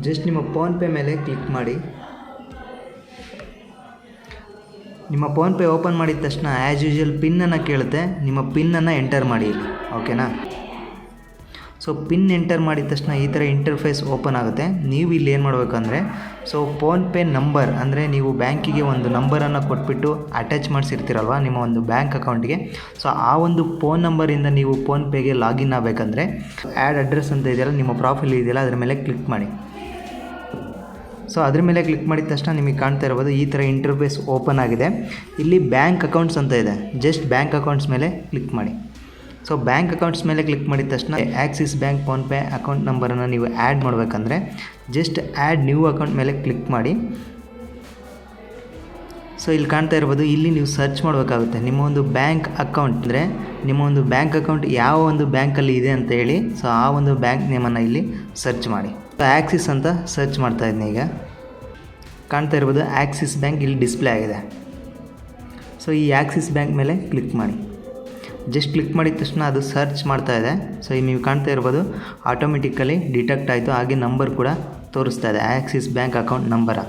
Just ನಿಮ್ಮ PhonePe ಮೇಲೆ click ಮಾಡಿ. ನಿಮ್ಮ ಫೋನ್ಪೇ ಓಪನ್ ಮಾಡಿದ ತಕ್ಷಣ ಆ್ಯಸ್ ಯೂಶುವಲ್ ಪಿನ್ನನ್ನು ಕೇಳುತ್ತೆ. ನಿಮ್ಮ ಪಿನ್ನನ್ನು ಎಂಟರ್ ಮಾಡಿ ಇಲ್ಲಿ, ಓಕೆನಾ. ಸೊ ಪಿನ್ ಎಂಟರ್ ಮಾಡಿದ ತಕ್ಷಣ ಈ ಥರ ಇಂಟರ್ಫೇಸ್ ಓಪನ್ ಆಗುತ್ತೆ. ನೀವು ಇಲ್ಲಿ ಏನು ಮಾಡಬೇಕಂದ್ರೆ, ಸೊ ಫೋನ್ಪೇ ನಂಬರ್ ಅಂದರೆ ನೀವು ಬ್ಯಾಂಕಿಗೆ ಒಂದು ನಂಬರನ್ನು ಕೊಟ್ಬಿಟ್ಟು ಅಟ್ಯಾಚ್ ಮಾಡಿಸಿರ್ತೀರಲ್ವ ನಿಮ್ಮ ಒಂದು ಬ್ಯಾಂಕ್ ಅಕೌಂಟ್ಗೆ. ಸೊ ಆ ಒಂದು ಫೋನ್ ನಂಬರಿಂದ ನೀವು ಫೋನ್ಪೇಗೆ ಲಾಗಿನ್ ಆಗಬೇಕಂದ್ರೆ ಆ್ಯಡ್ ಅಡ್ರೆಸ್ ಅಂತ ಇದೆಯಲ್ಲ, ನಿಮ್ಮ ಪ್ರೊಫೈಲ್ ಇದೆಯಲ್ಲ, ಅದರ ಮೇಲೆ ಕ್ಲಿಕ್ ಮಾಡಿ. ಸೊ ಅದ್ರ ಮೇಲೆ ಕ್ಲಿಕ್ ಮಾಡಿದ ತಕ್ಷಣ ನಿಮಗೆ ಕಾಣ್ತಾ ಇರ್ಬೋದು ಈ ಥರ ಇಂಟರ್ಫೇಸ್ ಓಪನ್ ಆಗಿದೆ. ಇಲ್ಲಿ ಬ್ಯಾಂಕ್ ಅಕೌಂಟ್ಸ್ ಅಂತ ಇದೆ. ಜಸ್ಟ್ ಬ್ಯಾಂಕ್ ಅಕೌಂಟ್ಸ್ ಮೇಲೆ ಕ್ಲಿಕ್ ಮಾಡಿ. ಸೊ ಬ್ಯಾಂಕ್ ಅಕೌಂಟ್ಸ್ ಮೇಲೆ ಕ್ಲಿಕ್ ಮಾಡಿದ ತಕ್ಷಣ ಆ್ಯಕ್ಸಿಸ್ ಬ್ಯಾಂಕ್ ಫೋನ್ಪೇ ಅಕೌಂಟ್ ನಂಬರನ್ನು ನೀವು ಆ್ಯಡ್ ಮಾಡಬೇಕಂದ್ರೆ ಜಸ್ಟ್ ಆ್ಯಡ್ ನ್ಯೂ ಅಕೌಂಟ್ ಮೇಲೆ ಕ್ಲಿಕ್ ಮಾಡಿ. ಸೊ ಇಲ್ಲಿ ಕಾಣ್ತಾ ಇರ್ಬೋದು, ಇಲ್ಲಿ ನೀವು ಸರ್ಚ್ ಮಾಡಬೇಕಾಗುತ್ತೆ ನಿಮ್ಮ ಒಂದು ಬ್ಯಾಂಕ್ ಅಕೌಂಟ್ ಅಂದರೆ ನಿಮ್ಮ ಒಂದು ಬ್ಯಾಂಕ್ ಅಕೌಂಟ್ ಯಾವ ಒಂದು ಬ್ಯಾಂಕಲ್ಲಿ ಇದೆ ಅಂತ ಹೇಳಿ. ಸೊ ಆ ಒಂದು ಬ್ಯಾಂಕ್ ನೇಮನ್ನು ಇಲ್ಲಿ ಸರ್ಚ್ ಮಾಡಿ. ಸೊ ಆ್ಯಕ್ಸಿಸ್ ಅಂತ ಸರ್ಚ್ ಮಾಡ್ತಾ ಇದ್ದೀನಿ. ಈಗ ಕಾಣ್ತಾ ಇರ್ಬೋದು ಆ್ಯಕ್ಸಿಸ್ ಬ್ಯಾಂಕ್ ಇಲ್ಲಿ ಡಿಸ್ಪ್ಲೇ ಆಗಿದೆ. ಸೊ ಈ ಆ್ಯಕ್ಸಿಸ್ ಬ್ಯಾಂಕ್ ಮೇಲೆ ಕ್ಲಿಕ್ ಮಾಡಿ. ಜಸ್ಟ್ ಕ್ಲಿಕ್ ಮಾಡಿದ ತಕ್ಷಣ ಅದು ಸರ್ಚ್ ಮಾಡ್ತಾ ಇದೆ. ಸೊ ಈಗ ನೀವು ಕಾಣ್ತಾ ಇರ್ಬೋದು ಆಟೋಮೆಟಿಕಲಿ ಡಿಟೆಕ್ಟ್ ಆಯಿತು. ಹಾಗೆ ನಂಬರ್ ಕೂಡ ತೋರಿಸ್ತಾ ಇದೆ, ಆ್ಯಕ್ಸಿಸ್ ಬ್ಯಾಂಕ್ ಅಕೌಂಟ್ ನಂಬರ.